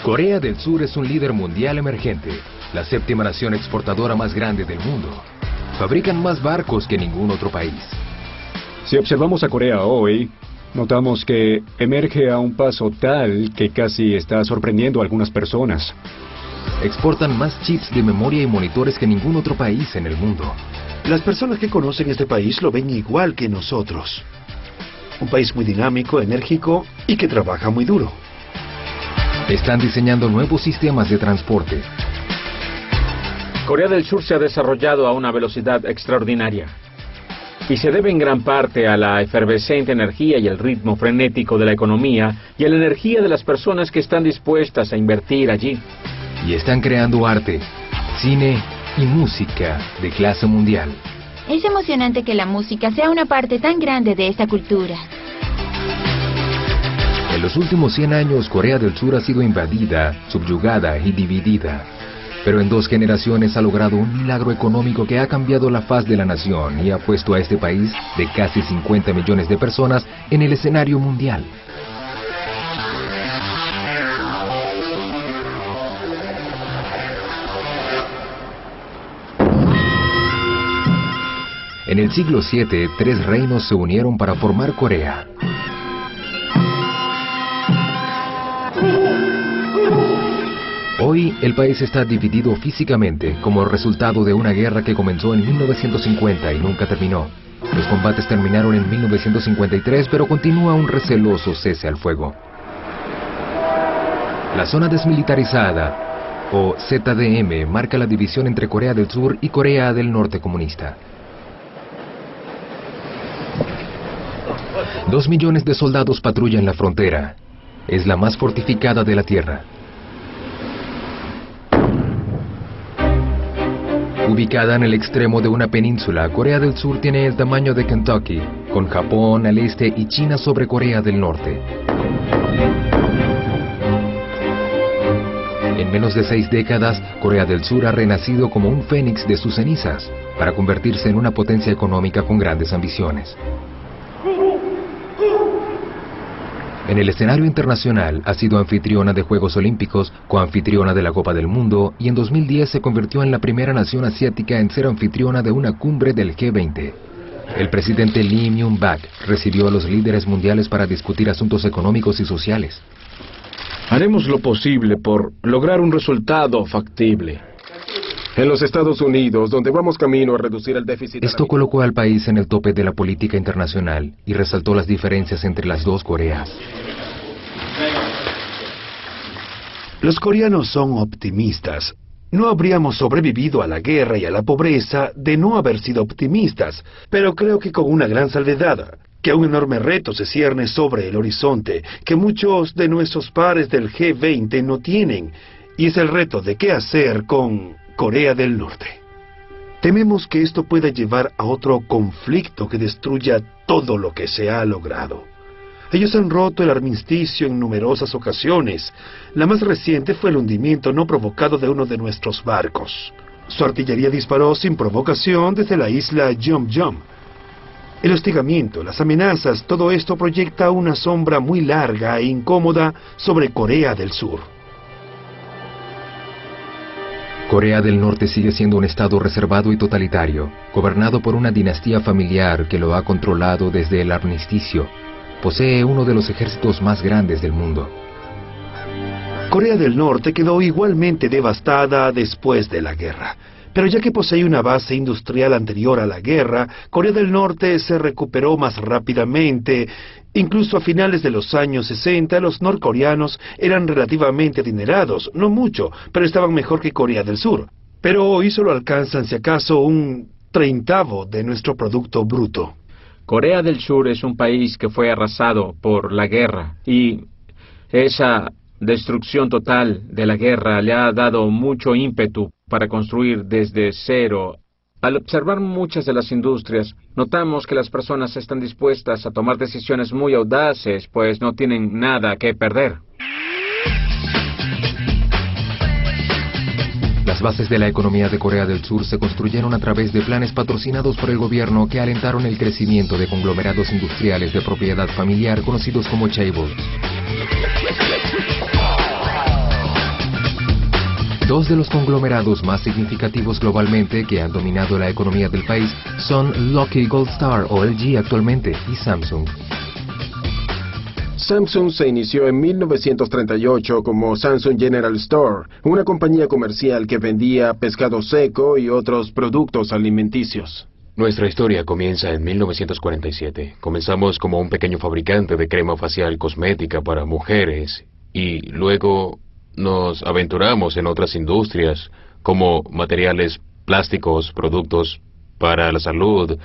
Corea del Sur es un líder mundial emergente, la séptima nación exportadora más grande del mundo. Fabrican más barcos que ningún otro país. Si observamos a Corea hoy, notamos que emerge a un paso tal que casi está sorprendiendo a algunas personas. Exportan más chips de memoria y monitores que ningún otro país en el mundo. Las personas que conocen este país lo ven igual que nosotros. Un país muy dinámico, enérgico y que trabaja muy duro. Están diseñando nuevos sistemas de transporte. Corea del Sur se ha desarrollado a una velocidad extraordinaria. Y se debe en gran parte a la efervescente energía y el ritmo frenético de la economía y a la energía de las personas que están dispuestas a invertir allí. Y están creando arte, cine y música de clase mundial. Es emocionante que la música sea una parte tan grande de esta cultura. En los últimos 100 años, Corea del Sur ha sido invadida, subyugada y dividida. Pero en 2 generaciones ha logrado un milagro económico que ha cambiado la faz de la nación y ha puesto a este país, de casi 50 millones de personas, en el escenario mundial. En el siglo VII, 3 reinos se unieron para formar Corea. Hoy, el país está dividido físicamente como resultado de una guerra que comenzó en 1950 y nunca terminó. Los combates terminaron en 1953, pero continúa un receloso cese al fuego. La zona desmilitarizada, o ZDM, marca la división entre Corea del Sur y Corea del Norte comunista. 2 millones de soldados patrullan la frontera. Es la más fortificada de la Tierra. Ubicada en el extremo de una península, Corea del Sur tiene el tamaño de Kentucky, con Japón al este y China sobre Corea del Norte. En menos de 6 décadas, Corea del Sur ha renacido como un fénix de sus cenizas, para convertirse en una potencia económica con grandes ambiciones. En el escenario internacional ha sido anfitriona de Juegos Olímpicos, coanfitriona de la Copa del Mundo y en 2010 se convirtió en la primera nación asiática en ser anfitriona de una cumbre del G20. El presidente Lee Myung-bak recibió a los líderes mundiales para discutir asuntos económicos y sociales. Haremos lo posible por lograr un resultado factible. En los Estados Unidos, donde vamos camino a reducir el déficit... Esto colocó al país en el tope de la política internacional y resaltó las diferencias entre las 2 Coreas. Los coreanos son optimistas. No habríamos sobrevivido a la guerra y a la pobreza de no haber sido optimistas, pero creo que con una gran salvedad, que un enorme reto se cierne sobre el horizonte, que muchos de nuestros pares del G20 no tienen, y es el reto de qué hacer con Corea del Norte. Tememos que esto pueda llevar a otro conflicto que destruya todo lo que se ha logrado. Ellos han roto el armisticio en numerosas ocasiones. La más reciente fue el hundimiento no provocado de uno de nuestros barcos. Su artillería disparó sin provocación desde la isla Jeongeon. El hostigamiento, las amenazas, todo esto proyecta una sombra muy larga e incómoda sobre Corea del Sur. Corea del Norte sigue siendo un estado reservado y totalitario, gobernado por una dinastía familiar que lo ha controlado desde el armisticio. Posee uno de los ejércitos más grandes del mundo. Corea del Norte quedó igualmente devastada después de la guerra. Pero ya que posee una base industrial anterior a la guerra, Corea del Norte se recuperó más rápidamente. Incluso a finales de los años 60, los norcoreanos eran relativamente adinerados, no mucho, pero estaban mejor que Corea del Sur. Pero hoy solo alcanzan, si acaso, un 30avo de nuestro Producto Bruto. Corea del Sur es un país que fue arrasado por la guerra y esa destrucción total de la guerra le ha dado mucho ímpetu para construir desde cero. Al observar muchas de las industrias, notamos que las personas están dispuestas a tomar decisiones muy audaces, pues no tienen nada que perder. Las bases de la economía de Corea del Sur se construyeron a través de planes patrocinados por el gobierno que alentaron el crecimiento de conglomerados industriales de propiedad familiar conocidos como chaebols. Dos de los conglomerados más significativos globalmente que han dominado la economía del país son Lockheed Gold Star o LG actualmente y Samsung. Samsung se inició en 1938 como Samsung General Store, una compañía comercial que vendía pescado seco y otros productos alimenticios. Nuestra historia comienza en 1947. Comenzamos como un pequeño fabricante de crema facial cosmética para mujeres y luego nos aventuramos en otras industrias como materiales plásticos, productos para la salud,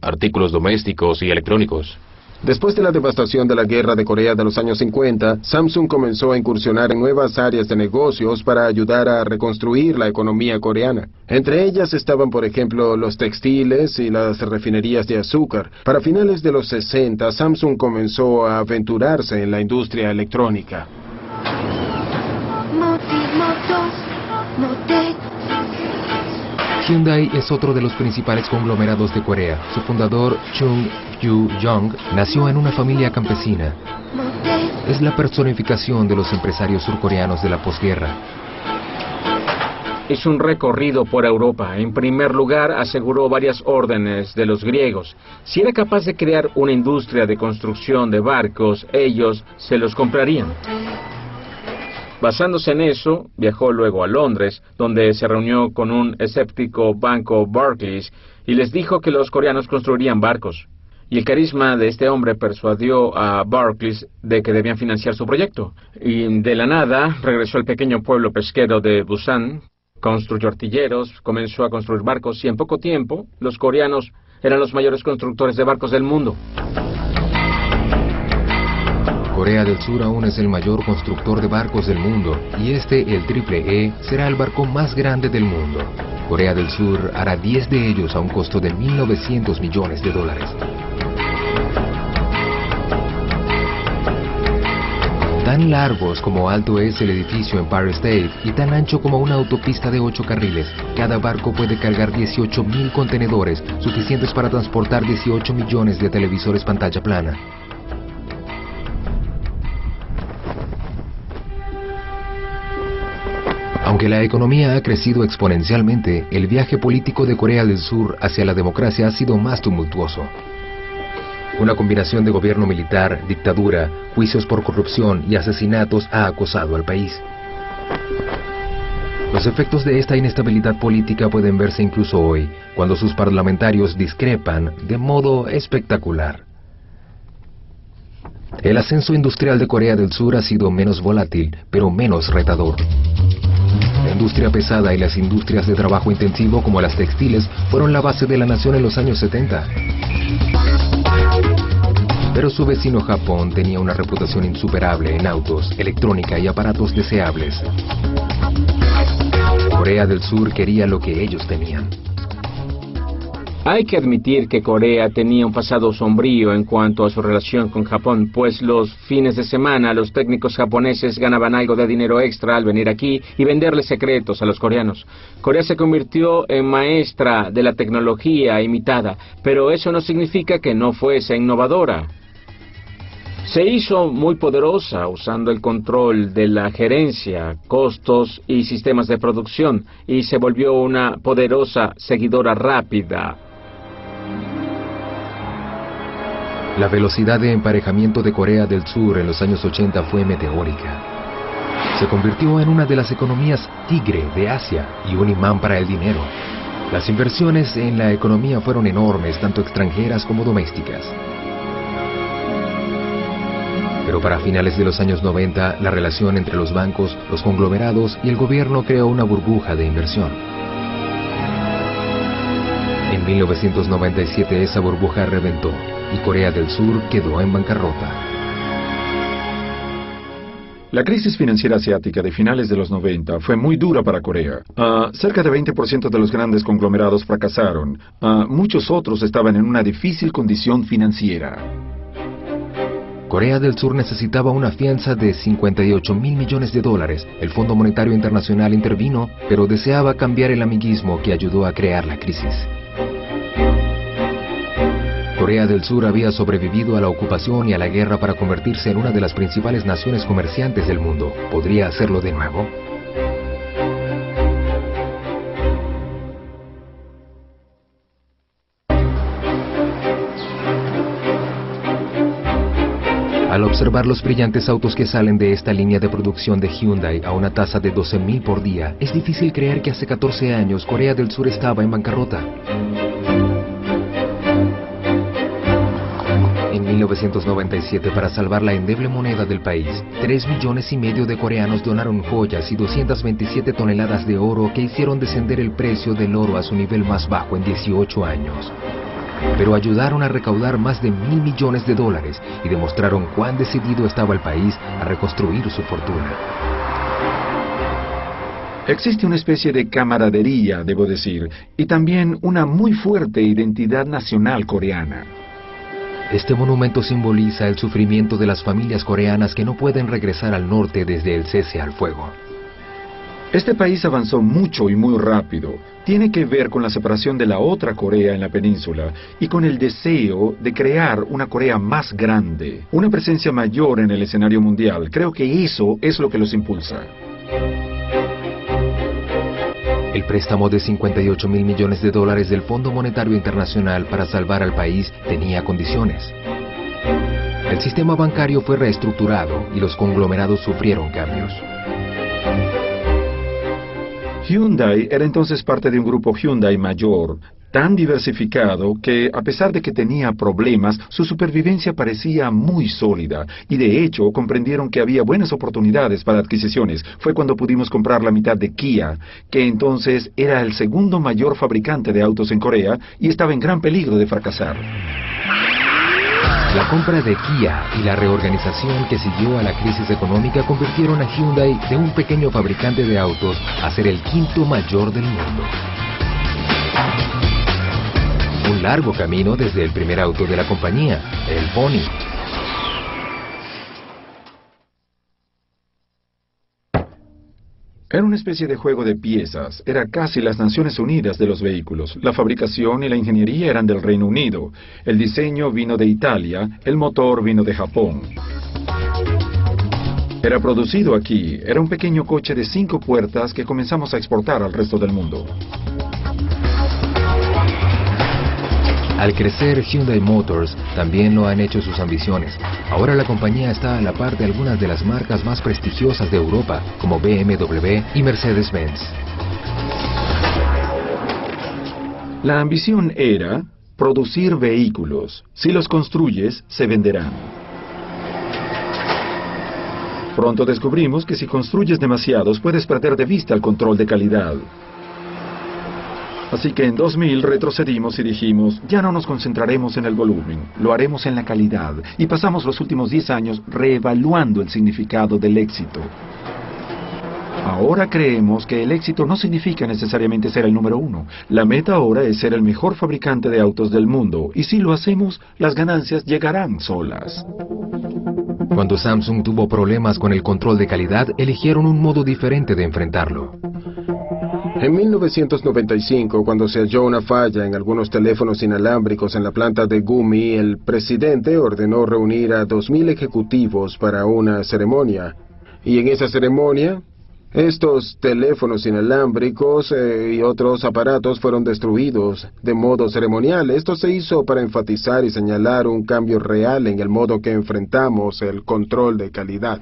artículos domésticos y electrónicos. Después de la devastación de la Guerra de Corea de los años 50, Samsung comenzó a incursionar en nuevas áreas de negocios para ayudar a reconstruir la economía coreana. Entre ellas estaban, por ejemplo, los textiles y las refinerías de azúcar. Para finales de los 60, Samsung comenzó a aventurarse en la industria electrónica. Hyundai es otro de los principales conglomerados de Corea. Su fundador, Chung Yu-jong, nació en una familia campesina. Es la personificación de los empresarios surcoreanos de la posguerra. Hizo un recorrido por Europa. En primer lugar, aseguró varias órdenes de los griegos. Si era capaz de crear una industria de construcción de barcos, ellos se los comprarían. Basándose en eso, viajó luego a Londres, donde se reunió con un escéptico banco Barclays y les dijo que los coreanos construirían barcos. Y el carisma de este hombre persuadió a Barclays de que debían financiar su proyecto. Y de la nada regresó al pequeño pueblo pesquero de Busan, construyó artilleros, comenzó a construir barcos y en poco tiempo los coreanos eran los mayores constructores de barcos del mundo. Corea del Sur aún es el mayor constructor de barcos del mundo y el Triple E, será el barco más grande del mundo. Corea del Sur hará 10 de ellos a un costo de $1.900 millones. Tan largos como alto es el edificio Empire State y tan ancho como una autopista de 8 carriles, cada barco puede cargar 18.000 contenedores, suficientes para transportar 18 millones de televisores pantalla plana. Aunque la economía ha crecido exponencialmente, el viaje político de Corea del Sur hacia la democracia ha sido más tumultuoso. Una combinación de gobierno militar, dictadura, juicios por corrupción y asesinatos ha acosado al país. Los efectos de esta inestabilidad política pueden verse incluso hoy, cuando sus parlamentarios discrepan de modo espectacular. El ascenso industrial de Corea del Sur ha sido menos volátil, pero menos retador. La industria pesada y las industrias de trabajo intensivo como las textiles fueron la base de la nación en los años 70. Pero su vecino Japón tenía una reputación insuperable en autos, electrónica y aparatos deseables. Corea del Sur quería lo que ellos tenían. Hay que admitir que Corea tenía un pasado sombrío en cuanto a su relación con Japón, pues los fines de semana los técnicos japoneses ganaban algo de dinero extra al venir aquí y venderle secretos a los coreanos. Corea se convirtió en maestra de la tecnología imitada, pero eso no significa que no fuese innovadora. Se hizo muy poderosa usando el control de la gerencia, costos y sistemas de producción, y se volvió una poderosa seguidora rápida. La velocidad de emparejamiento de Corea del Sur en los años 80 fue meteórica. Se convirtió en una de las economías tigre de Asia y un imán para el dinero. Las inversiones en la economía fueron enormes, tanto extranjeras como domésticas. Pero para finales de los años 90, la relación entre los bancos, los conglomerados y el gobierno creó una burbuja de inversión. En 1997 esa burbuja reventó y Corea del Sur quedó en bancarrota. La crisis financiera asiática de finales de los 90 fue muy dura para Corea. Cerca de 20% de los grandes conglomerados fracasaron. Muchos otros estaban en una difícil condición financiera. Corea del Sur necesitaba una fianza de $58.000 millones. El Fondo Monetario Internacional intervino, pero deseaba cambiar el amiguismo que ayudó a crear la crisis. Corea del Sur había sobrevivido a la ocupación y a la guerra para convertirse en una de las principales naciones comerciantes del mundo. ¿Podría hacerlo de nuevo? Al observar los brillantes autos que salen de esta línea de producción de Hyundai a una tasa de 12.000 por día, es difícil creer que hace 14 años Corea del Sur estaba en bancarrota. En 1997, para salvar la endeble moneda del país, 3,5 millones de coreanos donaron joyas y 227 toneladas de oro que hicieron descender el precio del oro a su nivel más bajo en 18 años. Pero ayudaron a recaudar más de $1.000 millones y demostraron cuán decidido estaba el país a reconstruir su fortuna. Existe una especie de camaradería, debo decir, y también una muy fuerte identidad nacional coreana. Este monumento simboliza el sufrimiento de las familias coreanas que no pueden regresar al norte desde el cese al fuego. Este país avanzó mucho y muy rápido. Tiene que ver con la separación de la otra Corea en la península y con el deseo de crear una Corea más grande, una presencia mayor en el escenario mundial. Creo que eso es lo que los impulsa. El préstamo de $58.000 millones del Fondo Monetario Internacional para salvar al país tenía condiciones. El sistema bancario fue reestructurado y los conglomerados sufrieron cambios. Hyundai era entonces parte de un grupo Hyundai mayor, tan diversificado que, a pesar de que tenía problemas, su supervivencia parecía muy sólida, y de hecho comprendieron que había buenas oportunidades para adquisiciones. Fue cuando pudimos comprar la mitad de Kia, que entonces era el segundo mayor fabricante de autos en Corea y estaba en gran peligro de fracasar. La compra de Kia y la reorganización que siguió a la crisis económica convirtieron a Hyundai de un pequeño fabricante de autos a ser el quinto mayor del mundo. Un largo camino desde el primer auto de la compañía, el Pony. Era una especie de juego de piezas. Era casi las Naciones Unidas de los vehículos. La fabricación y la ingeniería eran del Reino Unido. El diseño vino de Italia. El motor vino de Japón. Era producido aquí. Era un pequeño coche de 5 puertas que comenzamos a exportar al resto del mundo. Al crecer Hyundai Motors, también lo han hecho sus ambiciones. Ahora la compañía está a la par de algunas de las marcas más prestigiosas de Europa, como BMW y Mercedes-Benz. La ambición era producir vehículos. Si los construyes, se venderán. Pronto descubrimos que si construyes demasiados, puedes perder de vista el control de calidad. Así que en 2000 retrocedimos y dijimos, ya no nos concentraremos en el volumen, lo haremos en la calidad. Y pasamos los últimos 10 años reevaluando el significado del éxito. Ahora creemos que el éxito no significa necesariamente ser el número 1. La meta ahora es ser el mejor fabricante de autos del mundo. Y si lo hacemos, las ganancias llegarán solas. Cuando Samsung tuvo problemas con el control de calidad, eligieron un modo diferente de enfrentarlo. En 1995, cuando se halló una falla en algunos teléfonos inalámbricos en la planta de Gumi, el presidente ordenó reunir a 2.000 ejecutivos para una ceremonia. Y en esa ceremonia, estos teléfonos inalámbricos y otros aparatos fueron destruidos de modo ceremonial. Esto se hizo para enfatizar y señalar un cambio real en el modo que enfrentamos el control de calidad.